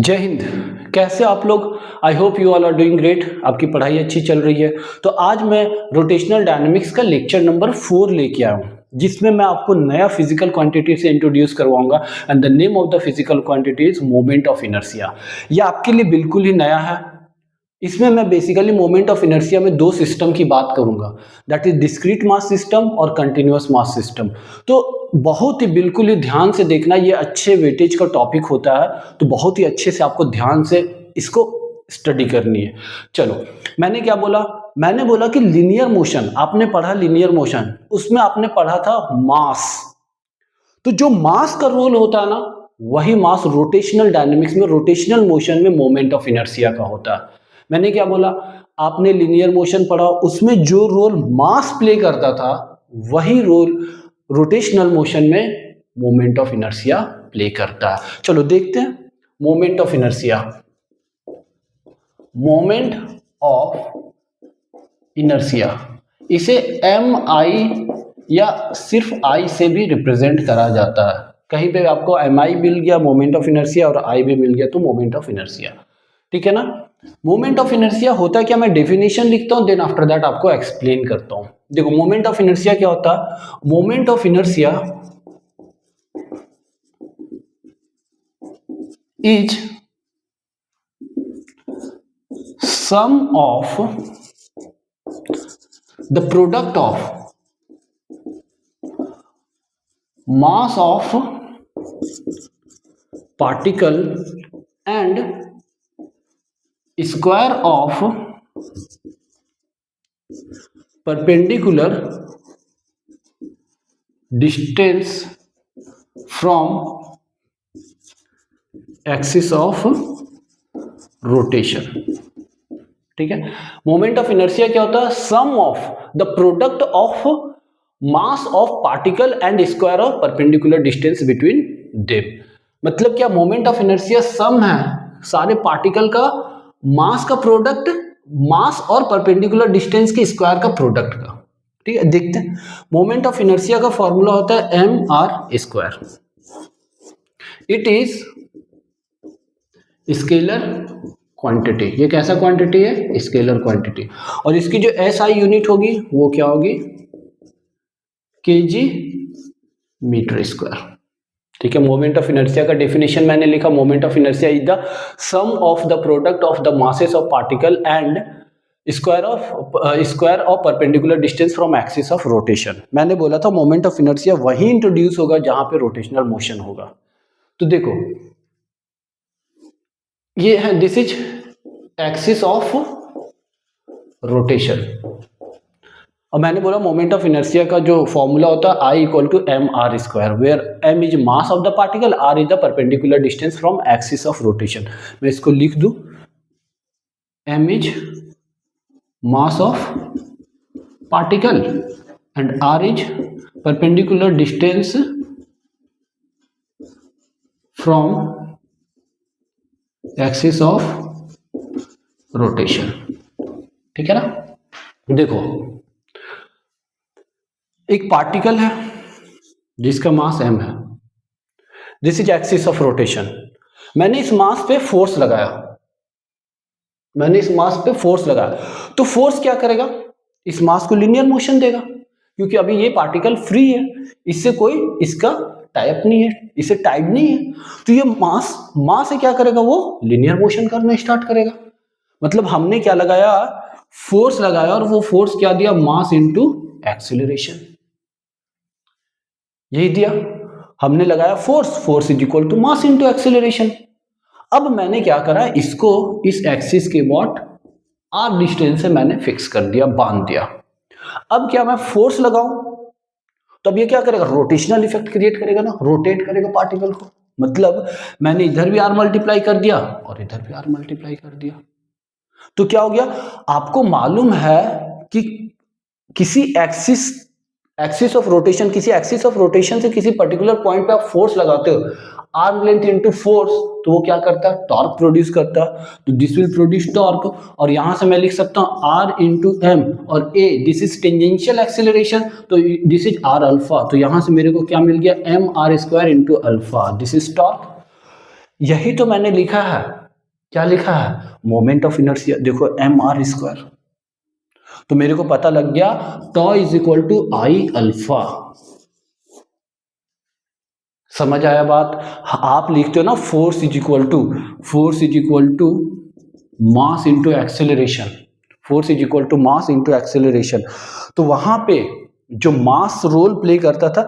जय हिंद। कैसे आप लोग? I hope you all are doing great. आपकी पढ़ाई अच्छी चल रही है। तो आज मैं रोटेशनल डायनामिक्स का लेक्चर नंबर 4 लेके आया हूँ, जिसमें मैं आपको नया फिजिकल क्वांटिटी से इंट्रोड्यूस करवाऊंगा and the name of the physical quantity is moment of inertia. यह आपके लिए बिल्कुल ही नया है। इसमें मैं बेसिकली मोमेंट ऑफ इनर्शिया में दो सिस्टम की बात करूंगा, that is discrete mass system और कंटिन्यूअस मास सिस्टम। तो बहुत ही बिल्कुल ही ध्यान से देखना, ये अच्छे वेटेज का टॉपिक होता है, तो बहुत ही अच्छे से आपको ध्यान से इसको स्टडी करनी है। चलो, मैंने क्या बोला? मैंने बोला कि लीनियर मोशन, आपने पढ़ा लीनियर मोशन, उसमें आपने पढ़ा था मास। तो जो मास का रोल होता है ना, वही मास रोटेशनल डायनेमिक्स में, रोटेशनल मोशन में मोमेंट ऑफ इनर्शिया का होता है। मैंने क्या बोला? आपने लीनियर मोशन पढ़ा, उसमें जो रोल मास प्ले करता था वही रोल रोटेशनल मोशन में मोमेंट ऑफ इनर्शिया प्ले करता है। चलो देखते हैं moment of inertia. Moment of inertia, इसे एम आई या सिर्फ आई से भी रिप्रेजेंट करा जाता है। कहीं पे आपको एम आई मिल गया मोमेंट ऑफ इनर्शिया और आई भी मिल गया तो मोमेंट ऑफ इनर्शिया, ठीक है ना। मोमेंट ऑफ इनर्शिया होता है क्या? मैं डेफिनेशन लिखता हूं, देन आफ्टर दैट आपको एक्सप्लेन करता हूं। देखो, मोमेंट ऑफ इनर्शिया क्या होता है? Moment of inertia is sum of the product of mass of particle and square of perpendicular distance from axis of rotation, ठीक है। मोमेंट ऑफ इनर्शिया क्या होता है? Sum of the product of mass of particle and square of perpendicular distance between them. मतलब क्या? Moment of inertia सम है सारे particle का मास का प्रोडक्ट, मास और परपेंडिकुलर डिस्टेंस के स्क्वायर का प्रोडक्ट का, ठीक है। देखते हैं, मोमेंट ऑफ इनर्शिया का फॉर्मूला होता है M R square. It is scalar quantity. ये कैसा क्वांटिटी है? Scalar quantity. और इसकी जो एसआई यूनिट होगी वो क्या होगी? केजी मीटर स्क्वायर, ठीक है। मोमेंट ऑफ इनर्शिया का डेफिनेशन मैंने लिखा, moment of inertia is the sum of the product of the masses of particle and square of perpendicular distance from axis of rotation. मैंने बोला था मोमेंट ऑफ इनर्शिया वही introduce होगा जहां पे रोटेशनल मोशन होगा। तो देखो, ये है, this is axis of rotation. और मैंने बोला मोमेंट ऑफ इनर्शिया का जो फॉर्मूला होता है I equal to M R square, where M is mass of the particle, R is the perpendicular distance from axis of rotation. मैं इसको लिख दूं, M is mass of particle and R is perpendicular distance from axis of rotation, ठीक है ना। देखो, एक particle है जिसका मास m है, this is axis of rotation. मैंने इस मास पे फोर्स लगाया, तो फोर्स क्या करेगा? इस मास को लीनियर मोशन देगा, क्योंकि अभी ये पार्टिकल फ्री है, इससे कोई इसका टाइप नहीं है, इसे टाइप नहीं है, तो ये मास से क्या करेगा? वो लीनियर मोशन करना स्टार्ट करेगा। मतलब हमने क्या लगाया? फोर्स लगाया, और वो फोर्स क्या दिया? मास इंटू एक्सीलरेशन, यही दिया। हमने लगाया force is equal to mass into acceleration. अब मैंने क्या करा? इसको इस एक्सिस के वॉट आर डिस्टेंस से मैंने फिक्स कर दिया, बांध दिया। अब क्या मैं फोर्स लगाऊं तो अब ये क्या करेगा? रोटेशनल इफेक्ट क्रिएट करेगा ना, रोटेट करेगा पार्टिकल को। मतलब मैंने इधर भी आर मल्टीप्लाई कर दिया और इधर भी आर मल्टीप्लाई कर दिया, तो क्या हो गया? आपको मालूम है कि किसी एक्सिस ऑफ रोटेशन, किसी एक्सिस ऑफ रोटेशन से किसी पर्टिकुलर पॉइंट पे आप फोर्स लगाते हो, आर्म लेंथ इनटू फोर्स, तो वो क्या करता है? टॉर्क प्रोड्यूस करता है। तो दिस विल प्रोड्यूस टॉर्क, और यहां से मैं लिख सकता हूं आर इंटू एम, और a this is tangential acceleration, तो दिस इज आर अल्फा। तो यहां से मेरे को क्या मिल गया? M R square into alpha, this is torque. यही तो मैंने लिखा है, क्या लिखा है, मोमेंट ऑफ इनर्शिया। देखो mr², तो मेरे को पता लग गया tau is equal to I alpha. समझ आया बात? आप लिखते हो ना force is equal to mass into acceleration, force is equal to mass into acceleration. तो वहां पे जो मास रोल प्ले करता था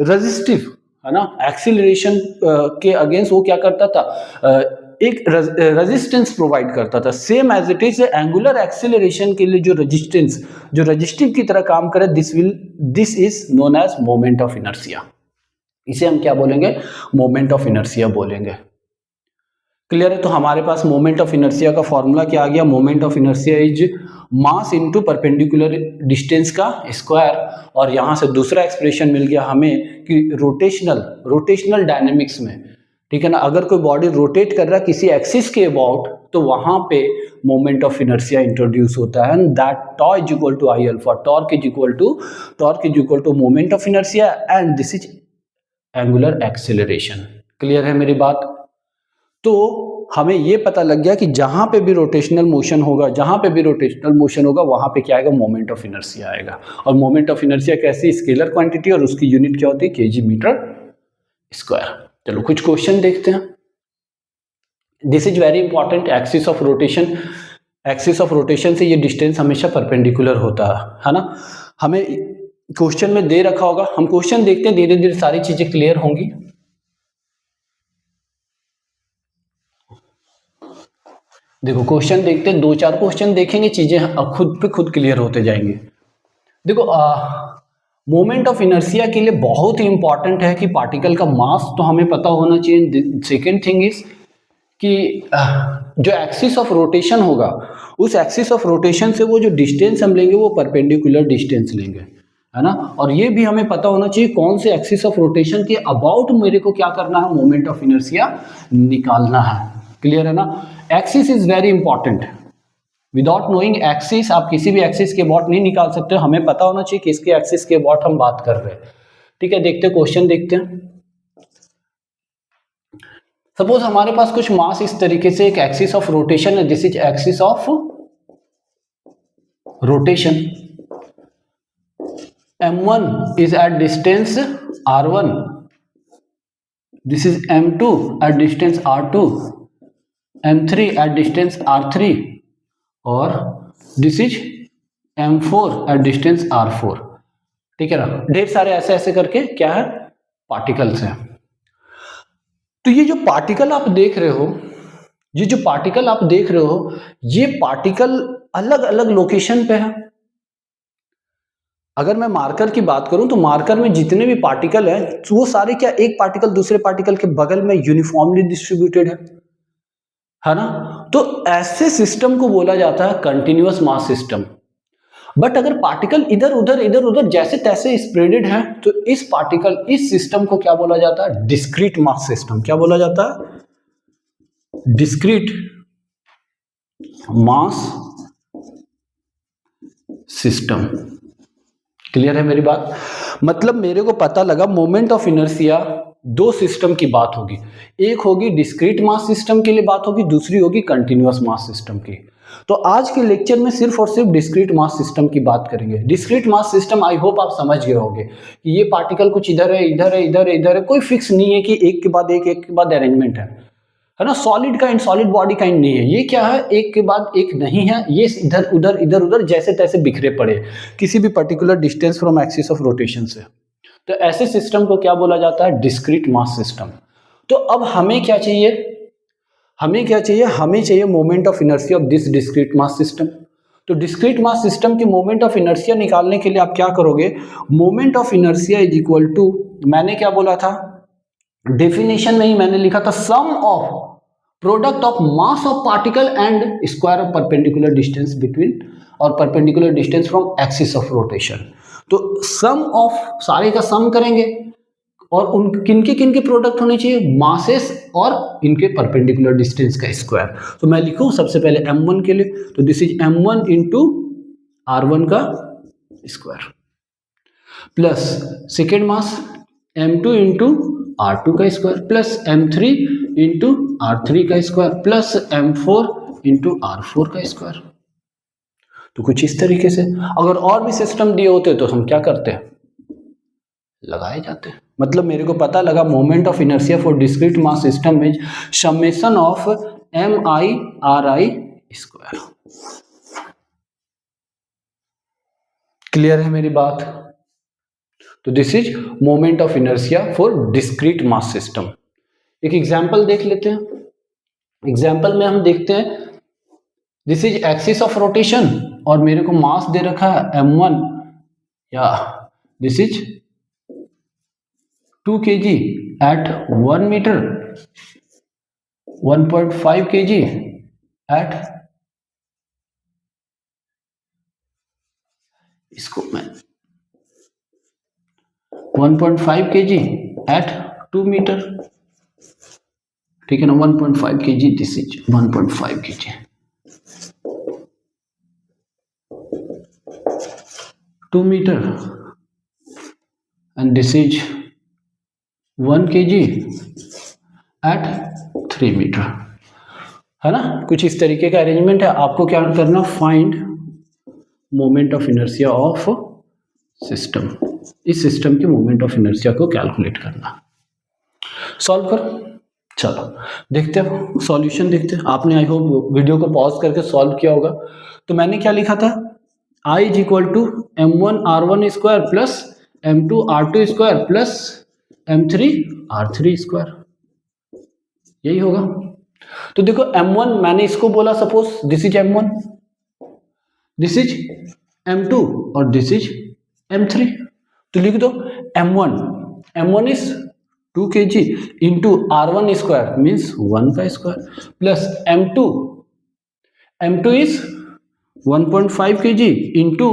रेजिस्टिव, है ना, एक्सेलरेशन के अगेंस्ट वो क्या करता था, एक रेजिस्टेंस प्रोवाइड करता था। Same as it is angular acceleration के लिए जो रेजिस्टेंस, जो रेजिस्टिव की तरह काम करे, this is known as moment of inertia. इसे हम क्या बोलेंगे, मोमेंट ऑफ इनर्शिया बोलेंगे। क्लियर है? तो हमारे पास मोमेंट ऑफ इनर्शिया का फॉर्मूला क्या आ गया, moment of inertia is mass into perpendicular distance का स्क्वायर। और यहां से दूसरा एक्सप्रेशन मिल गया हमें कि रोटेशनल डायनेमिक्स में, ठीक है ना, अगर कोई बॉडी रोटेट कर रहा है किसी एक्सिस के अबाउट, तो वहां पे मोमेंट ऑफ इनर्शिया इंट्रोड्यूस होता है, that tau is equal to I alpha, torque is equal to moment of inertia, and this is angular acceleration. Clear है मेरी बात? तो हमें यह पता लग गया कि जहां पे भी रोटेशनल मोशन होगा वहां पे क्या आएगा, मोमेंट ऑफ इनर्शिया आएगा। और मोमेंट ऑफ इनर्शिया कैसी, स्केलर क्वांटिटी, और उसकी यूनिट क्या होती है, केजी मीटर स्क्वायर। चलो कुछ क्वेश्चन देखते हैं। This is very important, axis of rotation से ये डिस्टेंस हमेशा परपेंडिकुलर होता है ना। हमें क्वेश्चन में दे रखा होगा, हम क्वेश्चन देखते हैं, धीरे धीरे सारी चीजें क्लियर होंगी। देखो क्वेश्चन देखते हैं, 2-4 क्वेश्चन देखेंगे, चीजें खुद पे खुद क्लियर होते जाएंगे। देखो मोमेंट ऑफ इनर्शिया के लिए बहुत ही इंपॉर्टेंट है कि पार्टिकल का मास तो हमें पता होना चाहिए। सेकेंड थिंग इज कि जो एक्सिस ऑफ रोटेशन होगा, उस एक्सिस ऑफ रोटेशन से वो जो डिस्टेंस हम लेंगे वो परपेंडिकुलर डिस्टेंस लेंगे, है ना। और ये भी हमें पता होना चाहिए कौन से एक्सिस ऑफ रोटेशन के अबाउट मेरे को क्या करना है, मोमेंट ऑफ इनर्शिया निकालना है। क्लियर है ना? Axis is very important. Without knowing axis आप किसी भी एक्सिस के अबाउट नहीं निकाल सकते। हमें पता होना चाहिए कि इसके एक्सिस के अबाउट हम बात कर रहे हैं। ठीक है, देखते हैं क्वेश्चन देखते हैं। सपोज हमारे पास कुछ मास इस तरीके से एक एक्सिस ऑफ रोटेशन है, this is axis of rotation, m1 is at distance r1, this is m2 at distance r2, m3 at distance r3, और this is m4 at distance r4। ठीक है ना, ढेर सारे ऐसे ऐसे करके क्या है, पार्टिकल्स हैं। तो ये जो पार्टिकल आप देख रहे हो, ये पार्टिकल अलग अलग लोकेशन पे है। अगर मैं मार्कर की बात करूं तो मार्कर में जितने भी पार्टिकल हैं वो सारे क्या एक पार्टिकल दूसरे पार्टिकल के बगल में यूनिफॉर्मली डिस्ट्रीब्यूटेड है ना। तो ऐसे सिस्टम को बोला जाता है कंटिन्यूअस मास सिस्टम। बट अगर पार्टिकल इधर उधर जैसे तैसे स्प्रेडेड है तो इस सिस्टम को क्या बोला जाता है, डिस्क्रीट मास सिस्टम। क्या बोला जाता है, डिस्क्रीट मास सिस्टम। क्लियर है मेरी बात? मतलब मेरे को पता लगा मोमेंट ऑफ इनर्शिया दो सिस्टम की बात होगी, एक होगी डिस्क्रीट मास सिस्टम के लिए बात होगी, दूसरी होगी कंटिन्यूअस मास सिस्टम की। तो आज के लेक्चर में सिर्फ और सिर्फ डिस्क्रीट मास सिस्टम की बात करेंगे। Discrete mass system I hope आप समझ गए होंगे कि ये पार्टिकल कुछ इधर है, कोई फिक्स नहीं है कि एक के बाद अरेंजमेंट है ना। Solid kind, solid body kind नहीं है। ये क्या है, एक के बाद एक नहीं है, ये इधर उधर जैसे तैसे बिखरे पड़े किसी भी particular distance from axis of rotation से। तो ऐसे सिस्टम को क्या बोला जाता है, डिस्क्रीट मास सिस्टम। तो अब हमें क्या चाहिए, हमें चाहिए moment of inertia of this discrete mass system. तो डिस्क्रीट मास सिस्टम के मोमेंट ऑफ इनर्शिया निकालने के लिए आप क्या करोगे, moment of inertia is equal to, मैंने क्या बोला था डेफिनेशन में ही मैंने लिखा था, sum of product of mass of particle and square of perpendicular distance between और perpendicular distance from axis of rotation. तो सम ऑफ, सारे का सम करेंगे और उन किनके प्रोडक्ट होने चाहिए, मासेस और इनके परपेंडिकुलर डिस्टेंस का स्क्वायर। तो मैं लिखूं सबसे पहले m1 के लिए, तो this is m1 into r1 का square plus second mass m2 into r2 का square plus m3 into r3 का square plus m4 into r4 का स्क्वायर। तो कुछ इस तरीके से। अगर और भी सिस्टम दिए होते तो हम क्या करते हैं, लगाए जाते हैं। मतलब मेरे को पता लगा moment of inertia for discrete mass system is summation of m i r i square. Clear है मेरी बात? तो this is moment of inertia for discrete mass system. एक एग्जांपल देख लेते हैं। एग्जांपल में हम देखते हैं this is axis of rotation और मेरे को मास दे रखा है m1 या this is 2 kg at 1 meter, 1.5 kg at, इसको मैं 1.5 kg at 2 meter, ठीक है ना, 1.5 kg, this is 1.5 kg, 2 meter and this is 1 kg at 3 meter, है ना। कुछ इस तरीके का अरेंजमेंट है। आपको क्या करना, find moment of inertia of system, इस सिस्टम के मोमेंट ऑफ इनर्शिया को कैलकुलेट करना। सॉल्व करो। चलो देखते हैं सॉल्यूशन, देखते हैं। आपने आई होप वीडियो को पॉज करके सॉल्व किया होगा। तो मैंने क्या लिखा था, I is equal to m1 r1 square plus m2 r2 square plus m3 r3 square, यही होगा। तो देखो m1 मैंने इसको बोला, suppose this is m1, this is m2 और दिस इज m3। तो लिख दो m1 is 2 kg into r1 square means 1 का square plus m2 is 1.5 kg into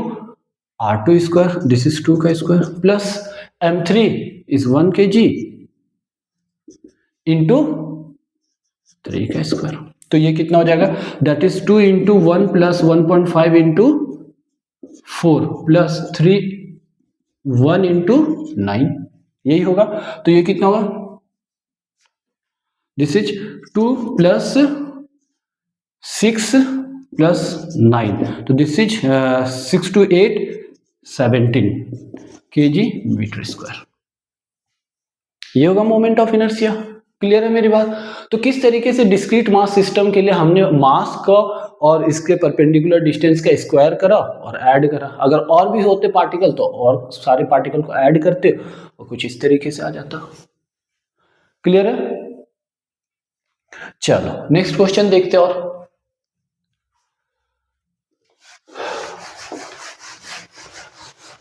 r2 square, this is 2 का square plus m3 is 1 kg into 3 का square. तो ये कितना हो जाएगा, that is 2 into 1 plus 1.5 into 4 plus 3 1 into 9, यही होगा। तो ये कितना होगा, दिस इज 2 प्लस 6 प्लस 9, तो this is 6 to 8 17 kg metre square, ये होगा मोमेंट ऑफ इनर्शिया। क्लियर है मेरी बात? तो किस तरीके से डिस्क्रीट मास सिस्टम के लिए हमने मास का और इसके परपेंडिकुलर डिस्टेंस का स्क्वायर करा और ऐड करा। अगर और भी होते पार्टिकल तो और सारे पार्टिकल को ऐड करते और कुछ इस तरीके से आ जाता। क्लियर है? चलो नेक्स्ट क्वेश्चन देखते हैं। और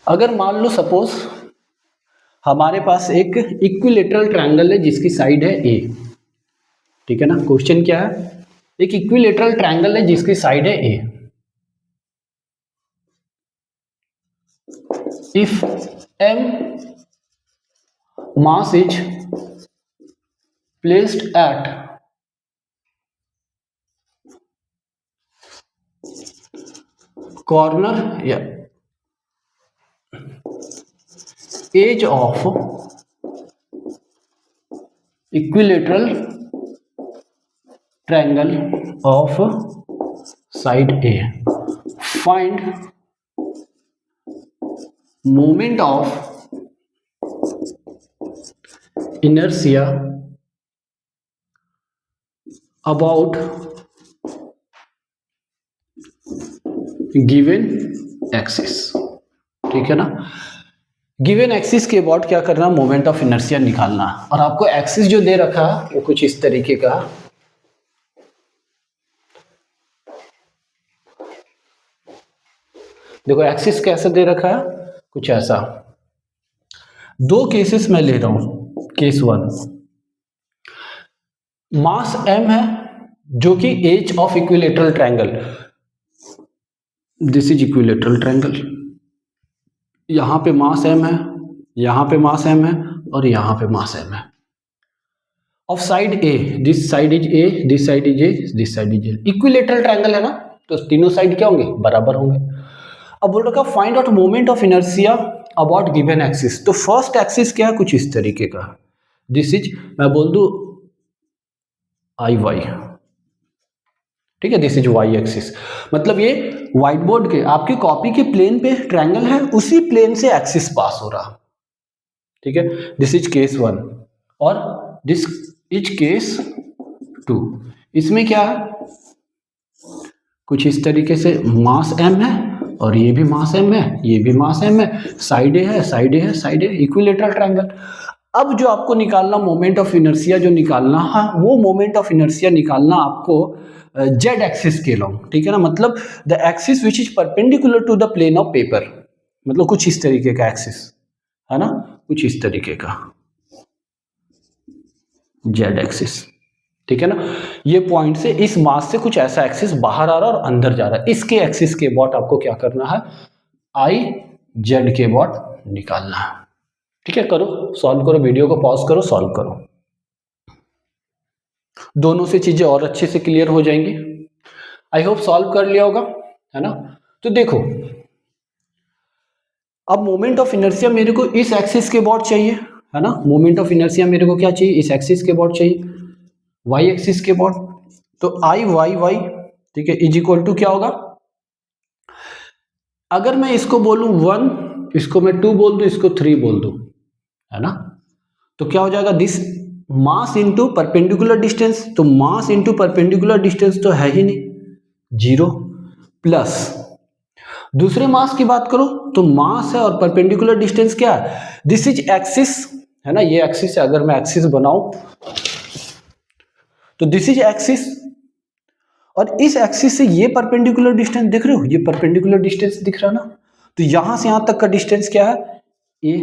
अगर मान लो सपोज हमारे पास एक इक्विलेटरल ट्रायंगल है जिसकी साइड है ए, ठीक है ना। क्वेश्चन क्या है, एक इक्विलेटरल ट्रायंगल है जिसकी साइड है A. If m mass is placed at corner या edge of equilateral triangle of side A, find moment of inertia about given axis, ठीक है ना। गिवन एक्सिस के अबाउट क्या करना, मोमेंट ऑफ इनर्शिया निकालना। और आपको एक्सिस जो दे रखा वो कुछ इस तरीके का, देखो एक्सिस कैसे दे रखा है, कुछ ऐसा। दो केसेस मैं ले रहा हूं। केस 1, मास m है जो कि edge of equilateral triangle, this is equilateral triangle, यहां पे मास m है, यहां पे मास m है और यहां पे मास m है। Of side A, this side is A, this side is A, this side is A। Equilateral triangle है ना, तो तीनों साइड क्या होंगे, बराबर होंगे। अब बोल रखा find out moment of inertia about given axis. तो फर्स्ट एक्सिस क्या है, कुछ इस तरीके का, दिस इज, मैं बोल दूं आई वाई, ठीक है, दिस इज वाई एक्सिस। मतलब ये व्हाइट बोर्ड के आपकी कॉपी के प्लेन पे ट्रायंगल है, उसी प्लेन से एक्सिस पास हो रहा, ठीक है। दिस इज केस 1 और दिस इज केस 2। इसमें क्या है, कुछ इस तरीके से मास m है और ये भी मास m है, ये भी मास m है, साइड ए है, साइड ए है, साइड ए, इक्विलेटरल ट्रायंगल। अब जो आपको निकालना मोमेंट ऑफ इनर्शिया जो निकालना है, वो मोमेंट ऑफ इनर्शिया निकालना आपको जेड एक्सिस के लॉन्ग, ठीक है ना। मतलब the axis which is perpendicular to the plane of paper, मतलब कुछ इस तरीके का एक्सिस है ना, कुछ इस तरीके का जेड एक्सिस, ठीक है ना। ये पॉइंट से इस मास से कुछ ऐसा एक्सिस बाहर आ रहा है और अंदर जा रहा है, इसके एक्सिस के अबाउट आपको क्या करना है, आई जेड के अबाउट निकालना है, ठीक है। करो, सॉल्व करो, वीडियो को पॉज करो, सॉल्व करो, दोनों से चीजें और अच्छे से क्लियर हो जाएंगी। आई होप सॉल्व कर लिया होगा, है ना। तो देखो, अब मोमेंट ऑफ इनर्शिया मेरे को इस एक्सिस के अबाउट चाहिए, है ना। मोमेंट ऑफ इनर्शिया मेरे को क्या चाहिए, इस एक्सिस के अबाउट चाहिए, वाई एक्सिस के अबाउट। तो आई वाई वाई, ठीक है, इज इक्वल टू क्या होगा, अगर मैं इसको बोलूं 1, इसको मैं 2 बोल दूं, इसको 3 बोल दूं, है ना, तो क्या हो जाएगा, this mass into perpendicular distance. तो मास इंटू परपेंडिकुलर डिस्टेंस तो है ही नहीं, 0, प्लस दूसरे मास की बात करो तो मास है और परपेंडिकुलर डिस्टेंस क्या है, दिस इज एक्सिस, है ना, ये एक्सिस है। अगर मैं एक्सिस बनाऊं तो दिस इज एक्सिस, और इस एक्सिस से ये परपेंडिकुलर डिस्टेंस दिख रहे हो, ये परपेंडिकुलर डिस्टेंस दिख रहा है ना। तो यहां से यहां तक का डिस्टेंस क्या है, ए,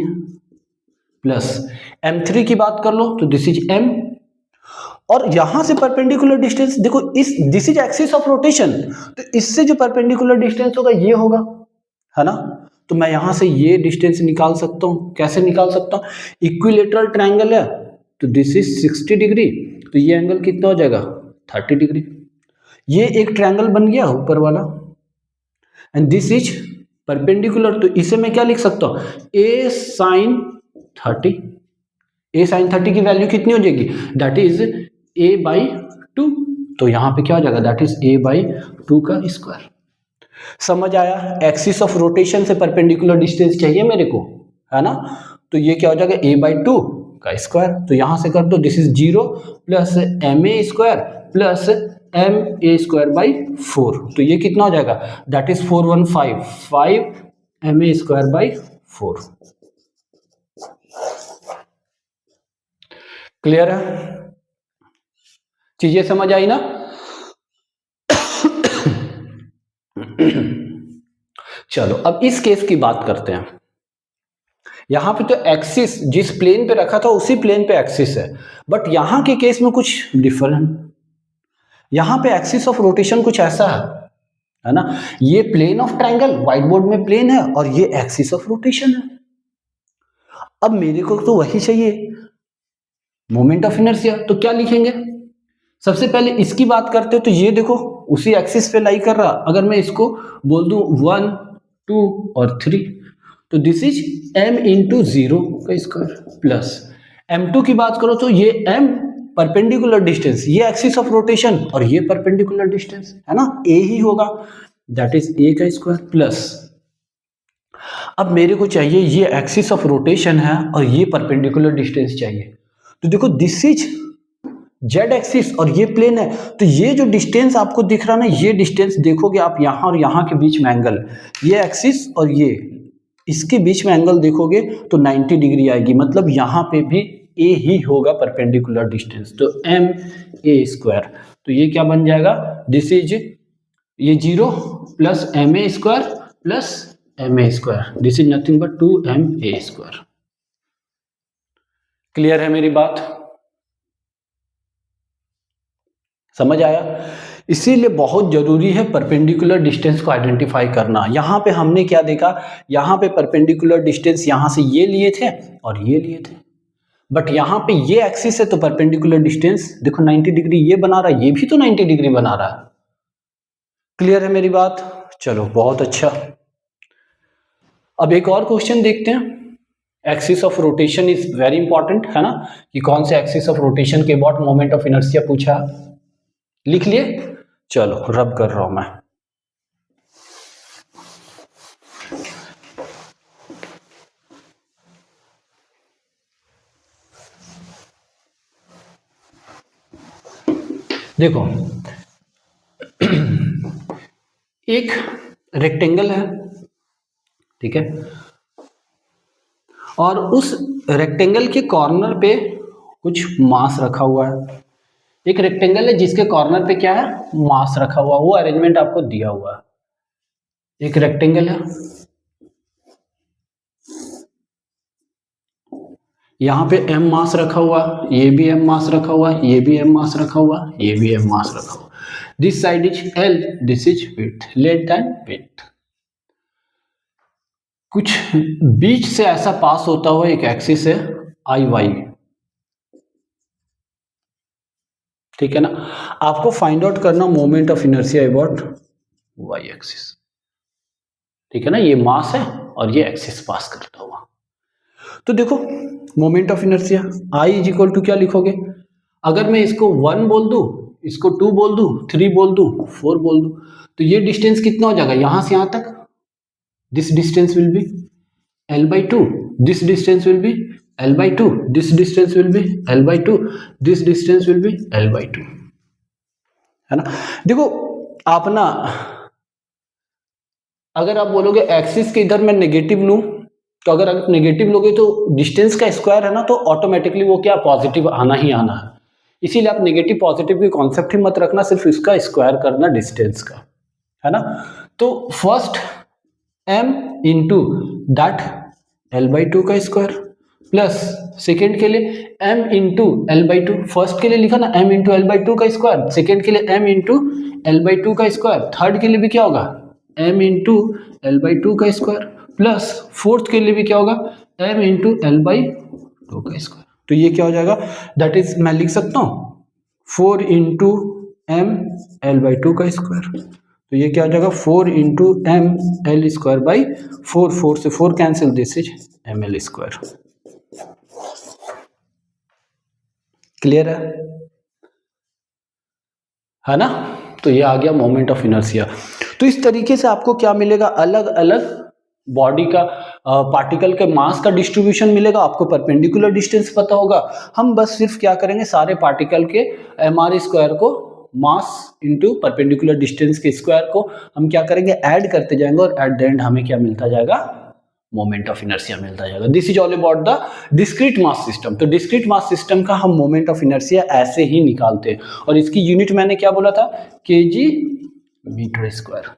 प्लस m3 की बात कर लो तो दिस इज m, और यहां से परपेंडिकुलर डिस्टेंस देखो, इस this is axis of rotation, तो इससे जो परपेंडिकुलर डिस्टेंस होगा ये होगा, है ना। तो मैं यहां से ये डिस्टेंस निकाल सकता हूं, कैसे निकाल सकता हूं, इक्विलेटरल ट्रायंगल है तो दिस इज 60 डिग्री, तो ये एंगल कितना हो जाएगा, 30 डिग्री। ये एक ट्रायंगल बन गया ऊपर वाला, एंड दिस इज परपेंडिकुलर, तो इसे मैं क्या लिख सकता हूं, a sin 30, a sin 30 की वैल्यू कितनी हो जाएगी, दैट इज a बाई 2, तो यहां पे क्या हो जाएगा, दैट इज a बाई 2 का स्क्वायर। समझ आया, एक्सिस ऑफ रोटेशन से परपेंडिकुलर डिस्टेंस चाहिए मेरे को, है ना। तो ये क्या हो जाएगा, a बाई 2 का स्क्वायर, तो यहां से कर दो, this is 0 plus ma square plus M A square by 4, तो ये कितना हो जाएगा, that is 415 5 M A square by 4। Clear है, चीजें समझ आई ना। चलो अब इस केस की बात करते हैं। यहां पे तो एक्सिस जिस प्लेन पे रखा था उसी प्लेन पे एक्सिस है, बट यहां के केस में कुछ डिफरेंट, यहां पे एक्सिस ऑफ रोटेशन कुछ ऐसा है ना, ये plane of triangle white board में प्लेन है और ये एक्सिस ऑफ रोटेशन है। अब मेरे को तो वही चाहिए, मोमेंट ऑफ इनर्शिया, तो क्या लिखेंगे, सबसे पहले इसकी बात करते हो तो ये देखो उसी एक्सिस पे लाई कर रहा, अगर मैं इसको बोल दूं 1 2 और 3, तो दिस इज m इंटू 0 का स्क्वायर प्लस m2 की बात करो तो ये m परपेंडिकुलर डिस्टेंस, ये एक्सिस ऑफ रोटेशन और ये परपेंडिकुलर डिस्टेंस, है ना, a ही होगा, दैट इज a का स्क्वायर प्लस, अब मेरे को चाहिए ये एक्सिस ऑफ रोटेशन है और ये परपेंडिकुलर डिस्टेंस चाहिए, तो देखो दिस इज जेड एक्सिस और ये प्लेन है, तो ये जो डिस्टेंस आपको दिख रहा है ना, ये डिस्टेंस देखोगे आप यहां और यहां के बीच में एंगल, ये एक्सिस और ये इसके बीच में एंगल देखोगे तो 90 डिग्री आएगी, मतलब यहां पे भी a ही होगा परपेंडिकुलर डिस्टेंस, तो एम ए स्क्वायर, तो ये क्या बन जाएगा, दिस इज ये 0 plus M A square plus M A square, this is nothing but 2ma square. Clear है मेरी बात, समझ आया। इसीलिए बहुत जरूरी है परपेंडिकुलर डिस्टेंस को आइडेंटिफाई करना। यहां पे हमने क्या देखा, यहां पे परपेंडिकुलर डिस्टेंस यहां से ये लिए थे और ये लिए थे, बट यहां पे ये एक्सिस है तो परपेंडिकुलर डिस्टेंस देखो 90 डिग्री ये बना रहा है, ये भी तो 90 डिग्री बना रहा है। क्लियर है मेरी बात, चलो बहुत अच्छा। अब एक और क्वेश्चन देखते हैं। Axis of rotation is very important, है ना, कि कौन से एक्सिस ऑफ रोटेशन के अबाउट मोमेंट ऑफ इनर्शिया पूछा, लिख लिए। चलो रब कर रहा हूं मैं। देखो एक रेक्टेंगल है, ठीक है, और उस रेक्टेंगल के कॉर्नर पे कुछ मास रखा हुआ है। एक रेक्टेंगल है जिसके कॉर्नर पे क्या है, मास रखा हुआ, वो अरेंजमेंट आपको दिया हुआ है। एक रेक्टेंगल है, यहां पे m मास रखा हुआ, ये भी m मास रखा हुआ, ये भी m मास रखा हुआ, ये भी m मास रखा हुआ। This side is L, this is width, length and width. कुछ बीच से ऐसा पास होता हुआ एक एक्सिस है आई वाई, ठीक है ना। आपको फाइंड आउट करना moment of inertia about Y axis, ठीक है ना। ये मास है और ये एक्सिस पास करता हुआ। तो देखो moment of inertia I is equal to क्या लिखोगे, अगर मैं इसको 1 बोल दूं, इसको 2 बोल दूं, 3 बोल दूं, 4 बोल दूं, तो ये डिस्टेंस कितना हो जाएगा यहां से यहां तक, this distance will be L by 2, this distance will be L by 2, this distance will be L by 2, this distance will be L by 2, है ना। देखो आप ना, अगर आप बोलोगे एक्सिस के इधर मैं नेगेटिव लूं, तो अगर आप नेगेटिव लोगे तो डिस्टेंस का स्क्वायर है ना, तो ऑटोमेटिकली वो क्या पॉजिटिव आना ही आना है। इसीलिए आप नेगेटिव पॉजिटिव की कॉन्सेप्ट ही मत रखना, सिर्फ इसका स्क्वायर करना डिस्टेंस का, है ना। तो first m into that L by 2 का स्क्वायर प्लस सेकेंड के लिए m into L by to, first के लिए लिखा ना m into L by two का स्क्वायर, सेकेंड के लिए m into L by two का स्क्वायर, थर्ड के लिए भी क्या होगा m into L by two का स्क्वायर, प्लस फोर्थ के लिए भी क्या होगा m into L by two का स्क्वायर। तो ये क्या हो जाएगा, दैट इज मैं लिख सकता हूँ 4 into M L by two का स्क्वायर। तो ये क्या हो जाएगा 4 into M L square by 4, 4 से 4 cancel, this is M L square. Clear है ना। तो ये आ गया मोमेंट ऑफ इनर्शिया। तो इस तरीके से आपको क्या मिलेगा, अलग अलग बॉडी का पार्टिकल के मास का डिस्ट्रीब्यूशन मिलेगा, आपको परपेंडिकुलर डिस्टेंस पता होगा। हम बस सिर्फ क्या करेंगे, सारे पार्टिकल के एम आर स्क्वायर को मास इनटू परपेंडिकुलर डिस्टेंस के स्क्वायर को हम क्या करेंगे ऐड करते जाएंगे, और एट द एंड हमें क्या मिलता जाएगा, मोमेंट ऑफ इनर्शिया मिलता जाएगा। This is all about the discrete mass system. तो डिस्क्रीट मास सिस्टम का हम मोमेंट ऑफ इनर्शिया ऐसे ही निकालते हैं, और इसकी यूनिट मैंने क्या बोला था, केजी मीटर स्क्वायर।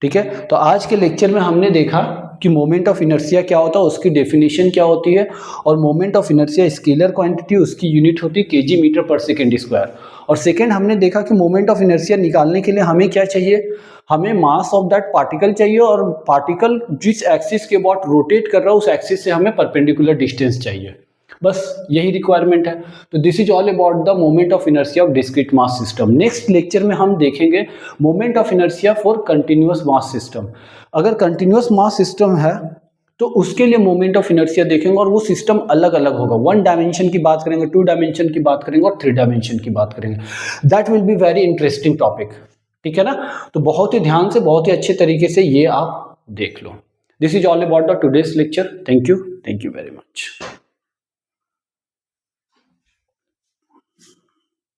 ठीक है, तो आज के लेक्चर में हमने देखा कि मोमेंट ऑफ इनर्शिया क्या होता है, उसकी डेफिनेशन क्या होती है, और moment of inertia scalar quantity, उसकी यूनिट होती है केजी मीटर पर सेकेंड स्क्वायर। और सेकेंड हमने देखा कि मोमेंट ऑफ इनर्शिया निकालने के लिए हमें क्या चाहिए, हमें मास ऑफ दैट पार्टिकल चाहिए, और पार्टिकल जिस एक्सिस के अबाउट रोटेट कर रहा है उस एक्सिस से हमें परपेंडिकुलर डिस्टेंस चाहिए, बस यही रिक्वायरमेंट है। तो this is all about the moment of inertia of discrete mass system. Next lecture में हम देखेंगे moment of inertia for continuous mass system. अगर कंटिन्यूअस मास सिस्टम है तो उसके लिए मोमेंट ऑफ इनर्शिया देखेंगे, और वो सिस्टम अलग अलग होगा, 1 डायमेंशन की बात करेंगे, 2 डायमेंशन की बात करेंगे, और 3 डायमेंशन की बात करेंगे। That will be very interesting topic, ठीक है ना। तो बहुत ही ध्यान से, बहुत ही अच्छे तरीके से ये आप देख लो। This is all about the today's lecture. Thank you very much.